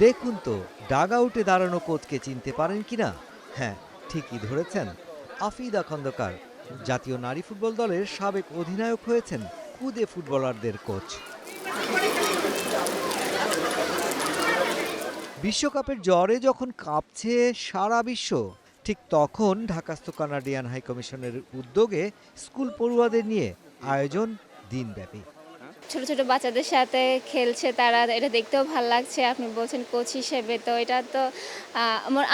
দেখুন তো ডাগ আউটে দাঁড়ানো কোচকে চিনতে পারেন কিনা। হ্যাঁ, ঠিকই ধরেছেন, আফিদা খন্দকার জাতীয় নারী ফুটবল দলের সাবেক অধিনায়ক হয়েছেন খুদে ফুটবলারদের কোচ। বিশ্বকাপের জ্বরে যখন কাঁপছে সারা বিশ্ব, ঠিক তখন ঢাকাস্থ কানাডিয়ান হাইকমিশনের উদ্যোগে স্কুল পড়ুয়াদের নিয়ে আয়োজন দিনব্যাপী। ছোট ছোট বাচ্চাদের সাথে খেলছে তারা, এটা দেখতেও ভালো লাগছে। আপনি বলছেন কোচ হিসেবে, তো এটা তো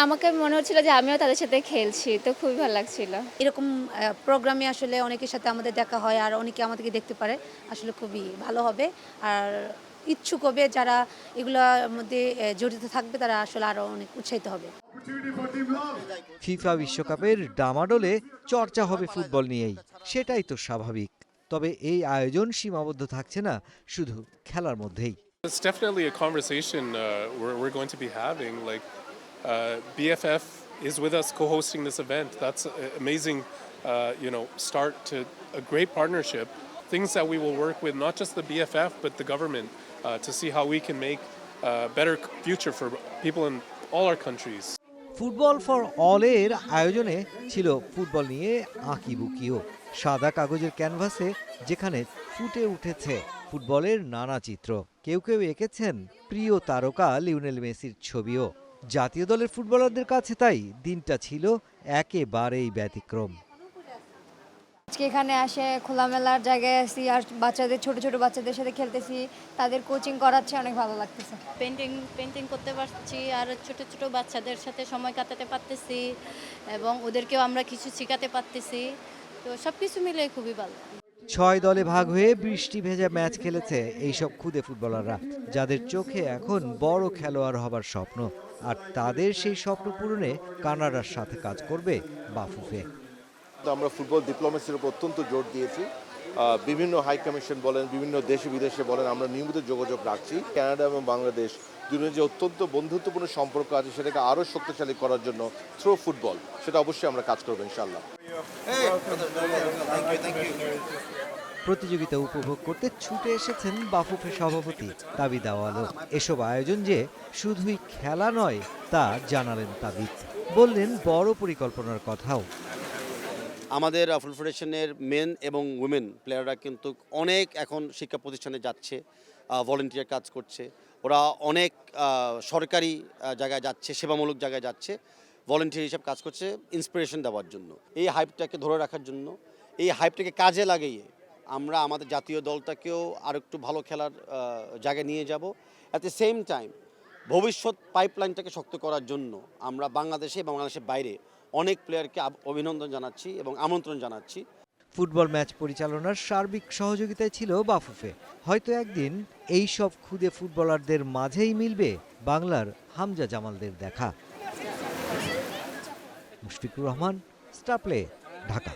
আমাকে মনে হচ্ছিল যে আমিও তাদের সাথে খেলছি, তো খুবই ভালো লাগছিল। এরকম প্রোগ্রামে আসলে অনেকের সাথে আমাদের দেখা হয় আর অনেকে আমাদেরকে দেখতে পারে, আসলে খুবই ভালো হবে। আর ইচ্ছুক হবে যারা এগুলোর মধ্যে জড়িত থাকবে তারা আসলে আরও অনেক উৎসাহিত হবে। ফিফা বিশ্বকাপের ডামাডোলে চর্চা হবে ফুটবল নিয়েই, সেটাই তো স্বাভাবিক। তবে এই আয়োজন সীমাবদ্ধ থাকছে না শুধু খেলার মধ্যেই। It's definitely a conversation we're going to be having. Like BFF is with us co-hosting this event. That's an amazing, start to a great partnership. Things that we will work with not just the BFF but the government to see how we can make a better future for people in all our countries. Football for all এর আয়োজনে ছিল football নিয়ে আঁকিবুকিও সাদা কাগজের ক্যানভাসে, যেখানে ফুটে উঠেছে ফুটবলের নানা চিত্র। কেউ কেউ এঁকেছেন প্রিয় তারকা লিওনেল মেসির ছবিও। জাতীয় দলের ফুটবলারদের কাছে তাই দিনটা ছিল একেবারেই ব্যতিক্রম। আজকে এখানে আসে খোলামেলার জায়গায় আছি আর ছোট ছোট বাচ্চাদের সাথে খেলতেছি, তাদের কোচিং করাচ্ছে, অনেক ভালো লাগতেছে। পেন্টিং করতে পারছি আর ছোট ছোট বাচ্চাদের সাথে সময় কাটাতে পারতেছি এবং ওদেরকেও আমরা কিছু শেখাতে পারতেছি, তো সবকিছু মিলে খুবই ভালো। 6 দলে ভাগ হয়ে বৃষ্টি ভেজা ম্যাচ খেলেছে এইসব খুদে ফুটবলাররা, যাদের চোখে এখন বড় খেলোয়াড় হবার স্বপ্ন। আর তাদের সেই স্বপ্ন পূরণে কানাডার সাথে কাজ করবে বাফুফে। আমরা ফুটবল ডিপ্লোমেসির উপর অত্যন্ত জোর দিয়েছি। বিভিন্ন হাই কমিশন বলেন, বিভিন্ন দেশে বিদেশে বলেন, আমরা নিয়মিত যোগাযোগ রাখছি। কানাডা এবং বাংলাদেশ দুজনের যে অত্যন্ত বন্ধুত্বপূর্ণ সম্পর্ক আছে সেটাকে আরও শক্তিশালী করার জন্য থ্রো ফুটবল, সেটা অবশ্যই আমরা কাজ করবো ইনশাআল্লাহ। প্রতিযোগিতা উপভোগ করতে ছুটে এসেছেন বাফুফে সভাপতি তাবিদ আওয়ালও। এসব আয়োজন যে শুধুই খেলা নয় তা জানালেন তাবিদ, বললেন বড় পরিকল্পনার কথাও। আমাদের ফুটবল ফেডারেশনের মেন এবং উইমেন প্লেয়াররা কিন্তু অনেক এখন শিক্ষা প্রতিষ্ঠানে যাচ্ছে, ভলেন্টিয়ার কাজ করছে, ওরা অনেক সরকারি জায়গায় যাচ্ছে, সেবামূলক জায়গায় যাচ্ছে, ভলেন্টিয়ার হিসাবে কাজ করছে ইন্সপিরেশন দেওয়ার জন্য, এই হাইপটাকে ধরে রাখার জন্য। এই হাইপটাকে কাজে লাগিয়ে আমরা আমাদের জাতীয় দলটাকেও আর একটু ভালো খেলার জায়গায় নিয়ে যাব। অ্যাট দ্য সেম টাইম ভবিষ্যৎ পাইপলাইনটাকে শক্ত করার জন্য আমরা বাংলাদেশে এবং বাংলাদেশের বাইরে অনেক প্লেয়ারকে অভিনন্দন জানাচ্ছি এবং আমন্ত্রণ জানাচ্ছি। ফুটবল ম্যাচ পরিচালনার সার্বিক সহযোগিতায় ছিল বাফুফে। হয়তো একদিন এই সব খুদে ফুটবলারদের মাঝেই মিলবে বাংলার হামজা জামালদের দেখা। Mushfiqur Rahman, star play, Dhaka.